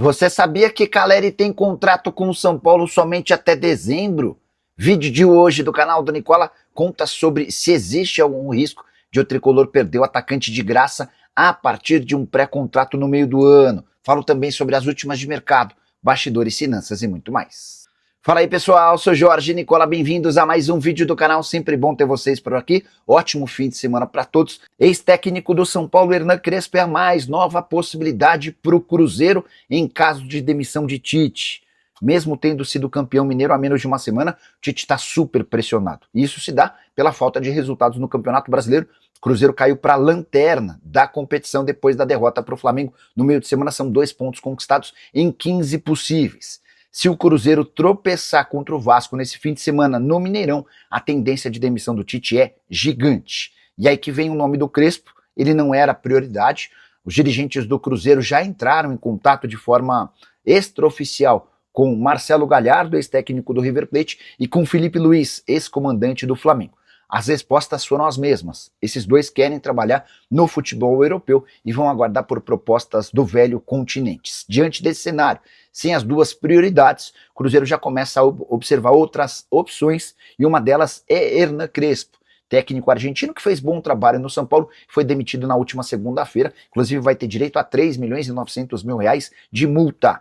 Você sabia que Caleri tem contrato com o São Paulo somente até dezembro? Vídeo de hoje do canal do Nicola conta sobre se existe algum risco de o tricolor perder o atacante de graça a partir de um pré-contrato no meio do ano. Falo também sobre as últimas de mercado, bastidores, finanças e muito mais. Fala aí pessoal, sou Jorge Nicola, bem-vindos a mais um vídeo do canal, sempre bom ter vocês por aqui, ótimo fim de semana para todos. Ex-técnico do São Paulo, Hernan Crespo, é a mais nova possibilidade para o Cruzeiro em caso de demissão de Tite. Mesmo tendo sido campeão mineiro há menos de uma semana, Tite está super pressionado. Isso se dá pela falta de resultados no Campeonato Brasileiro. O Cruzeiro caiu para a lanterna da competição depois da derrota para o Flamengo. No meio de semana são 2 pontos conquistados em 15 possíveis. Se o Cruzeiro tropeçar contra o Vasco nesse fim de semana no Mineirão, a tendência de demissão do Tite é gigante. E aí que vem o nome do Crespo, ele não era prioridade. Os dirigentes do Cruzeiro já entraram em contato de forma extraoficial com Marcelo Galhardo, ex-técnico do River Plate, e com Felipe Luiz, ex-comandante do Flamengo. As respostas foram as mesmas. Esses dois querem trabalhar no futebol europeu e vão aguardar por propostas do velho continente. Diante desse cenário, sem as duas prioridades, o Cruzeiro já começa a observar outras opções e uma delas é Hernan Crespo, técnico argentino que fez bom trabalho no São Paulo, foi demitido na última segunda-feira, inclusive vai ter direito a 3 milhões e 900 mil reais de multa.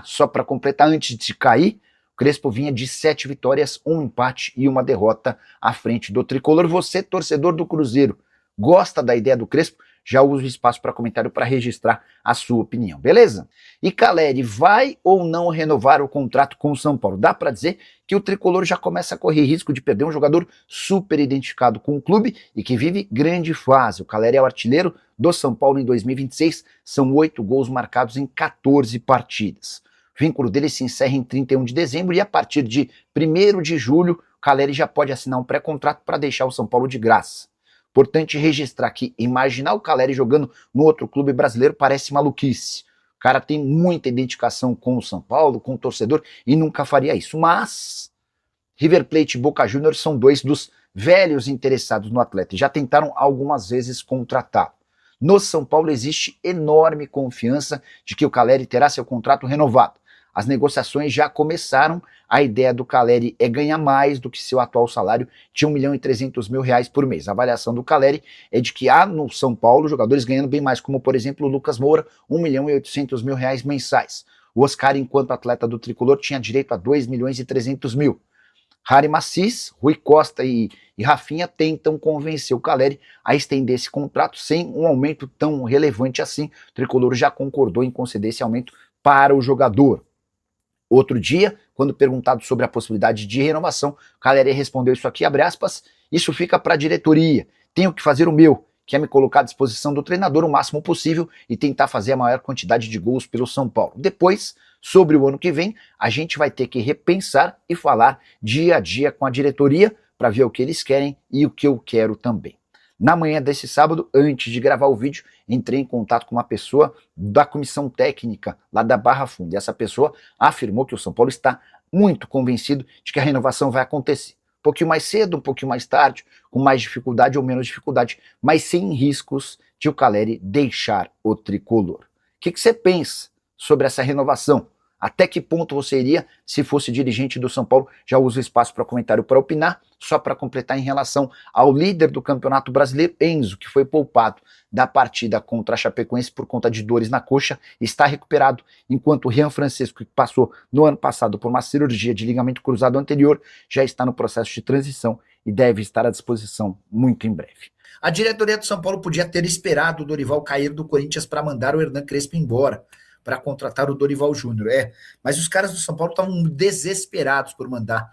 Só para completar, antes de cair, o Crespo vinha de 7 vitórias, 1 empate e 1 derrota à frente do tricolor. Você, torcedor do Cruzeiro, gosta da ideia do Crespo? Já usa o espaço para comentário para registrar a sua opinião, beleza? E Caleri vai ou não renovar o contrato com o São Paulo? Dá para dizer que o tricolor já começa a correr risco de perder um jogador super identificado com o clube e que vive grande fase. O Caleri é o artilheiro do São Paulo em 2026, são 8 gols marcados em 14 partidas. O vínculo dele se encerra em 31 de dezembro e a partir de 1º de julho, o Caleri já pode assinar um pré-contrato para deixar o São Paulo de graça. Importante registrar que imaginar o Caleri jogando no outro clube brasileiro parece maluquice. O cara tem muita identificação com o São Paulo, com o torcedor e nunca faria isso. Mas River Plate e Boca Juniors são dois dos velhos interessados no atleta e já tentaram algumas vezes contratá-lo. No São Paulo existe enorme confiança de que o Caleri terá seu contrato renovado. As negociações já começaram, a ideia do Caleri é ganhar mais do que seu atual salário de 1 milhão e 300 mil reais por mês. A avaliação do Caleri é de que há no São Paulo jogadores ganhando bem mais, como por exemplo o Lucas Moura, 1 milhão e 800 mil reais mensais. O Oscar, enquanto atleta do tricolor, tinha direito a 2 milhões e 300 mil. Harry Macis, Rui Costa e Rafinha tentam convencer o Caleri a estender esse contrato sem um aumento tão relevante assim. O tricolor já concordou em conceder esse aumento para o jogador. Outro dia, quando perguntado sobre a possibilidade de renovação, o Caleri respondeu isso aqui, abre aspas, isso fica para a diretoria, tenho que fazer o meu, que é me colocar à disposição do treinador o máximo possível e tentar fazer a maior quantidade de gols pelo São Paulo. Depois, sobre o ano que vem, a gente vai ter que repensar e falar dia a dia com a diretoria para ver o que eles querem e o que eu quero também. Na manhã desse sábado, antes de gravar o vídeo, entrei em contato com uma pessoa da comissão técnica lá da Barra Funda. E essa pessoa afirmou que o São Paulo está muito convencido de que a renovação vai acontecer. Um pouquinho mais cedo, um pouquinho mais tarde, com mais dificuldade ou menos dificuldade, mas sem riscos de o Caleri deixar o tricolor. O que você pensa sobre essa renovação? Até que ponto você iria se fosse dirigente do São Paulo? Já uso o espaço para comentário para opinar. Só para completar em relação ao líder do Campeonato Brasileiro, Enzo, que foi poupado da partida contra a Chapecoense por conta de dores na coxa, está recuperado, enquanto o Rian Francisco, que passou no ano passado por uma cirurgia de ligamento cruzado anterior, já está no processo de transição e deve estar à disposição muito em breve. A diretoria do São Paulo podia ter esperado o Dorival cair do Corinthians para mandar o Hernan Crespo embora, para contratar o Dorival Júnior. Mas os caras do São Paulo estavam desesperados por mandar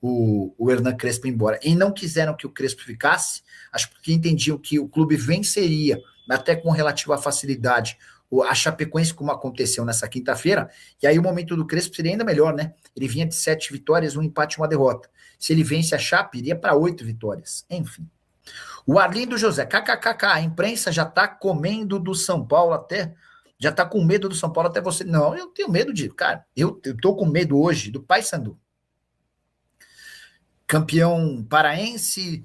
o Hernan Crespo embora. E não quiseram que o Crespo ficasse, acho que entendiam que o clube venceria, até com relativa facilidade, a Chapecoense, como aconteceu nessa quinta-feira, e aí o momento do Crespo seria ainda melhor, né? Ele vinha de 7 vitórias, 1 empate e 1 derrota. Se ele vence a Chape, iria para 8 vitórias. Enfim. O Arlindo José, kkkk, a imprensa já está comendo do São Paulo até... Já tá com medo do São Paulo até você. Não, eu tenho medo de... Cara, eu tô com medo hoje do Paysandu. Campeão paraense,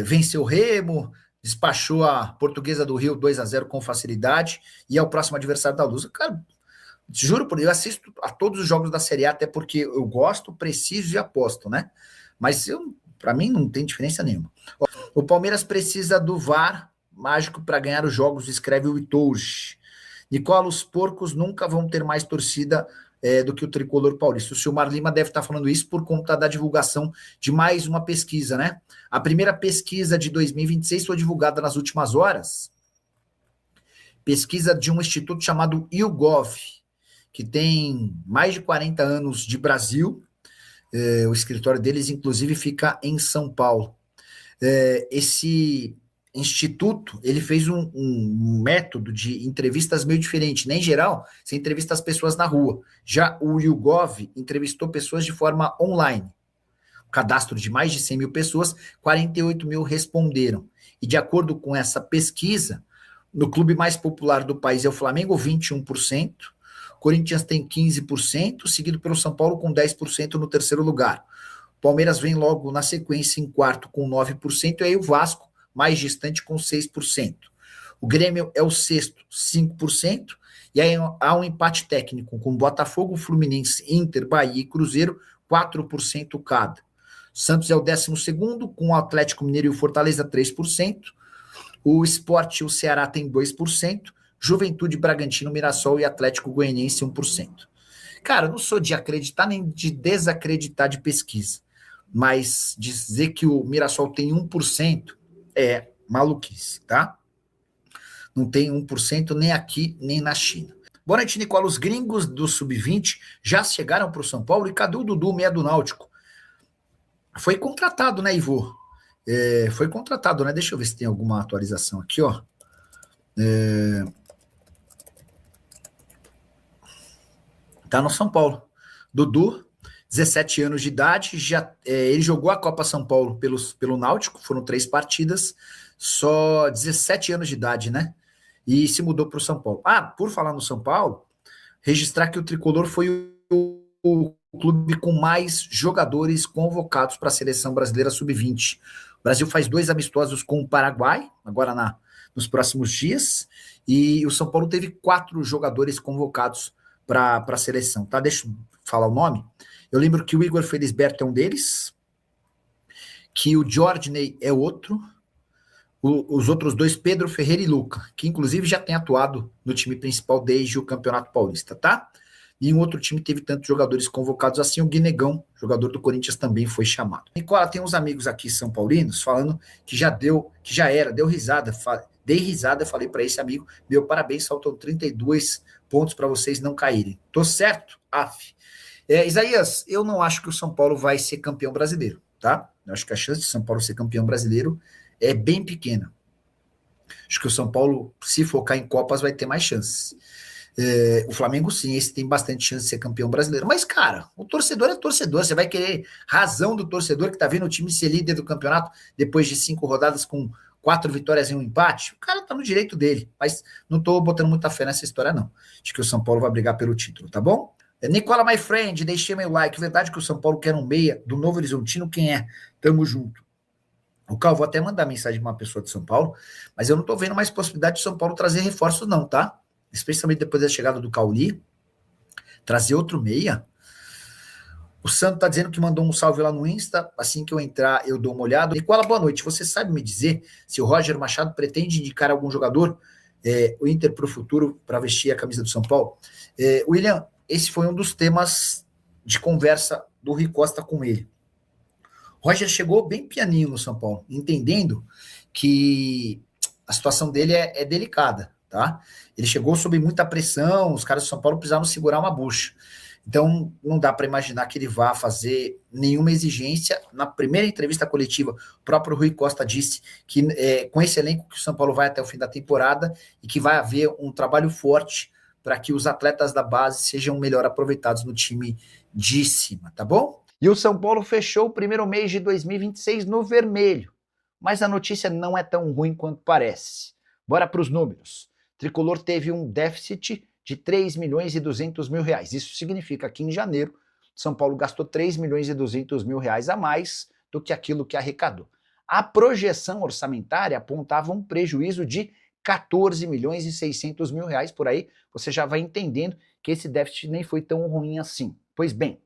venceu o Remo, despachou a Portuguesa do Rio 2-0 com facilidade e é o próximo adversário da Lusa. Cara, Juro por Deus, eu assisto a todos os jogos da Série A, até porque eu gosto, preciso e aposto, né? Mas para mim não tem diferença nenhuma. O Palmeiras precisa do VAR mágico para ganhar os jogos, escreve o Itouge. Nicola, os porcos nunca vão ter mais torcida do que o tricolor paulista. O Silmar Lima deve estar falando isso por conta da divulgação de mais uma pesquisa, né? A primeira pesquisa de 2026 foi divulgada nas últimas horas. Pesquisa de um instituto chamado YouGov, que tem mais de 40 anos de Brasil. O escritório deles, inclusive, fica em São Paulo. Esse instituto, ele fez um método de entrevistas meio diferente, né? Em geral, você entrevista as pessoas na rua. Já o YouGov entrevistou pessoas de forma online. Cadastro de mais de 100 mil pessoas, 48 mil responderam. E de acordo com essa pesquisa, no clube mais popular do país é o Flamengo, 21%, Corinthians tem 15%, seguido pelo São Paulo com 10% no terceiro lugar. Palmeiras vem logo na sequência em quarto com 9%, e aí o Vasco, mais distante, com 6%. O Grêmio é o sexto, 5%, e aí há um empate técnico com Botafogo, Fluminense, Inter, Bahia e Cruzeiro, 4% cada. Santos é o 12º, com o Atlético Mineiro e o Fortaleza, 3%. O Sport e o Ceará tem 2%. Juventude, Bragantino, Mirassol e Atlético Goianiense, 1%. Cara, eu não sou de acreditar nem de desacreditar de pesquisa, mas dizer que o Mirassol tem 1% é maluquice, tá? Não tem 1% nem aqui, nem na China. Boa noite, Nicola. Os gringos do Sub-20 já chegaram para o São Paulo, e cadê o Dudu, meia do Náutico? Foi contratado, né, Ivo? Foi contratado, né? Deixa eu ver se tem alguma atualização aqui, ó. Tá no São Paulo. Dudu, 17 anos de idade, ele jogou a Copa São Paulo pelo Náutico, foram 3 partidas, só 17 anos de idade, né? E se mudou para o São Paulo. Por falar no São Paulo, registrar que o Tricolor foi o clube com mais jogadores convocados para a seleção brasileira sub-20. O Brasil faz 2 amistosos com o Paraguai, agora nos próximos dias, e o São Paulo teve 4 jogadores convocados para a seleção, tá? Deixa eu falar o nome. Eu lembro que o Igor Felisberto é um deles, que o Jorginho é outro, os outros 2, Pedro Ferreira e Luca, que inclusive já tem atuado no time principal desde o Campeonato Paulista, tá? E um outro time teve tantos jogadores convocados assim, o Guinegão, jogador do Corinthians, também foi chamado. Nicola, tem uns amigos aqui são paulinos falando que deu risada, dei risada, falei para esse amigo, meu parabéns, faltam 32 pontos para vocês não caírem. Tô certo? Isaías, eu não acho que o São Paulo vai ser campeão brasileiro, tá? Eu acho que a chance de São Paulo ser campeão brasileiro é bem pequena. Acho que o São Paulo, se focar em Copas, vai ter mais chances. O Flamengo, sim, esse tem bastante chance de ser campeão brasileiro. Mas, cara, o torcedor é torcedor. Você vai querer razão do torcedor que tá vendo o time ser líder do campeonato depois de 5 rodadas com 4 vitórias e um empate? O cara tá no direito dele. Mas não tô botando muita fé nessa história, não. Acho que o São Paulo vai brigar pelo título, tá bom? Nicola, my friend, deixei meu like. Verdade que o São Paulo quer um meia do Novo Horizontino? Quem é? Tamo junto. O Cal, vou até mandar mensagem para uma pessoa de São Paulo, mas eu não tô vendo mais possibilidade de São Paulo trazer reforços, não, tá? Especialmente depois da chegada do Cauli, trazer outro meia. O Santo tá dizendo que mandou um salve lá no Insta, assim que eu entrar eu dou uma olhada. Nicola, boa noite, você sabe me dizer se o Roger Machado pretende indicar algum jogador, o Inter para o futuro, para vestir a camisa do São Paulo? William, esse foi um dos temas de conversa do Rui Costa com ele. Roger chegou bem pianinho no São Paulo, entendendo que a situação dele é delicada, tá? Ele chegou sob muita pressão, os caras do São Paulo precisavam segurar uma bucha. Então, não dá para imaginar que ele vá fazer nenhuma exigência. Na primeira entrevista coletiva, o próprio Rui Costa disse que com esse elenco que o São Paulo vai até o fim da temporada e que vai haver um trabalho forte para que os atletas da base sejam melhor aproveitados no time de cima, tá bom? E o São Paulo fechou o primeiro mês de 2026 no vermelho, mas a notícia não é tão ruim quanto parece. Bora para os números. O Tricolor teve um déficit de 3 milhões e 200 mil reais. Isso significa que em janeiro, São Paulo gastou 3 milhões e 200 mil reais a mais do que aquilo que arrecadou. A projeção orçamentária apontava um prejuízo de 14 milhões e 600 mil reais, por aí você já vai entendendo que esse déficit nem foi tão ruim assim. Pois bem,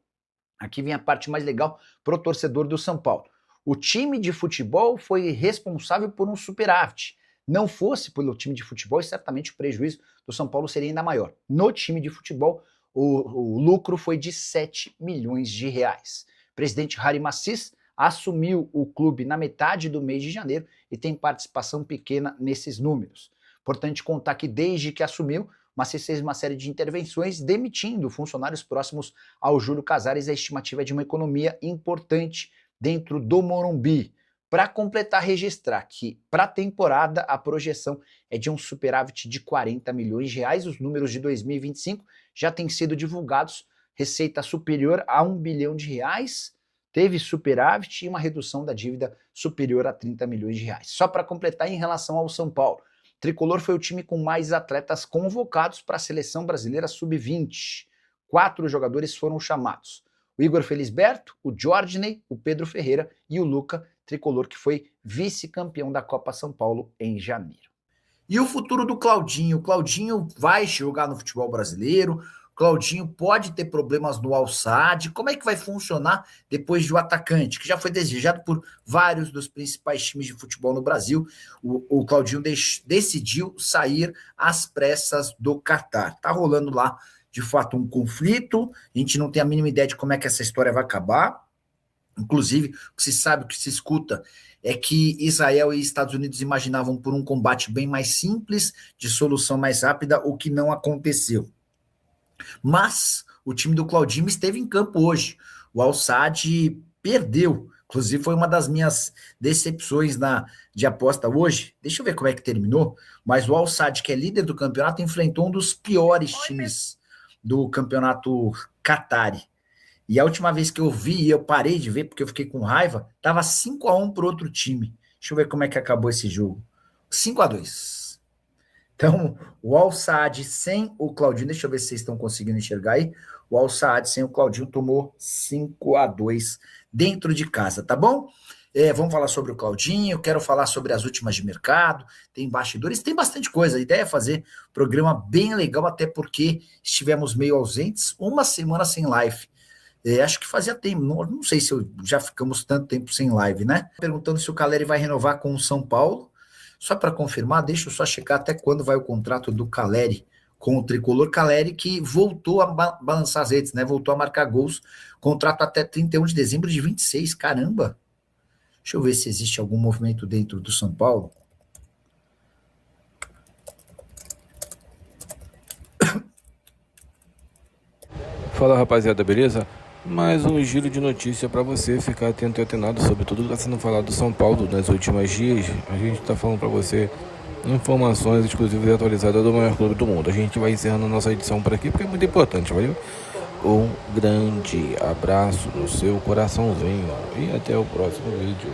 aqui vem a parte mais legal para o torcedor do São Paulo. O time de futebol foi responsável por um superávit. Não fosse pelo time de futebol, certamente o prejuízo do São Paulo seria ainda maior. No time de futebol, o lucro foi de 7 milhões de reais. O presidente Harry Massis assumiu o clube na metade do mês de janeiro e tem participação pequena nesses números. Importante contar que desde que assumiu, Massis fez uma série de intervenções demitindo funcionários próximos ao Júlio Casares. A estimativa é de uma economia importante dentro do Morumbi. Para completar, registrar que para a temporada a projeção é de um superávit de 40 milhões de reais. Os números de 2025 já têm sido divulgados, receita superior a 1 bilhão de reais, teve superávit e uma redução da dívida superior a 30 milhões de reais. Só para completar, em relação ao São Paulo, Tricolor foi o time com mais atletas convocados para a Seleção Brasileira Sub-20. 4 jogadores foram chamados: o Igor Felisberto, o Jorginey, o Pedro Ferreira e o Luca, Tricolor que foi vice-campeão da Copa São Paulo em janeiro. E o futuro do Claudinho? O Claudinho vai jogar no futebol brasileiro? O Claudinho pode ter problemas no Al-Sadd? Como é que vai funcionar depois de o atacante, que já foi desejado por vários dos principais times de futebol no Brasil? O Claudinho decidiu sair às pressas do Catar. Tá rolando lá, de fato, um conflito. A gente não tem a mínima ideia de como é que essa história vai acabar. Inclusive, o que se sabe, o que se escuta, é que Israel e Estados Unidos imaginavam por um combate bem mais simples, de solução mais rápida, o que não aconteceu. Mas o time do Claudinho esteve em campo hoje. O Al-Sadd perdeu. Inclusive, foi uma das minhas decepções de aposta hoje. Deixa eu ver como é que terminou. Mas o Al-Sadd, que é líder do campeonato, enfrentou um dos piores times do campeonato Qatari. E a última vez que eu vi, eu parei de ver porque eu fiquei com raiva, tava 5-1 pro outro time. Deixa eu ver como é que acabou esse jogo. 5-2. Então, o Al-Sadd sem o Claudinho, deixa eu ver se vocês estão conseguindo enxergar aí. O Al-Sadd sem o Claudinho tomou 5-2 dentro de casa, tá bom? Vamos falar sobre o Claudinho, quero falar sobre as últimas de mercado, tem bastidores, tem bastante coisa. A ideia é fazer um programa bem legal, até porque estivemos meio ausentes, uma semana sem live. Acho que fazia tempo, não sei se já ficamos tanto tempo sem live, né? Perguntando se o Caleri vai renovar com o São Paulo. Só para confirmar, deixa eu só checar até quando vai o contrato do Caleri com o Tricolor. Caleri que voltou a balançar as redes, né? Voltou a marcar gols. Contrato até 31 de dezembro de 26, caramba! Deixa eu ver se existe algum movimento dentro do São Paulo. Fala, rapaziada, beleza? Mais um giro de notícia para você ficar atento e atenado sobre tudo que está sendo falado do São Paulo nas últimas dias. A gente está falando para você informações exclusivas e atualizadas do maior clube do mundo. A gente vai encerrando a nossa edição por aqui porque é muito importante, valeu? Um grande abraço no seu coraçãozinho e até o próximo vídeo.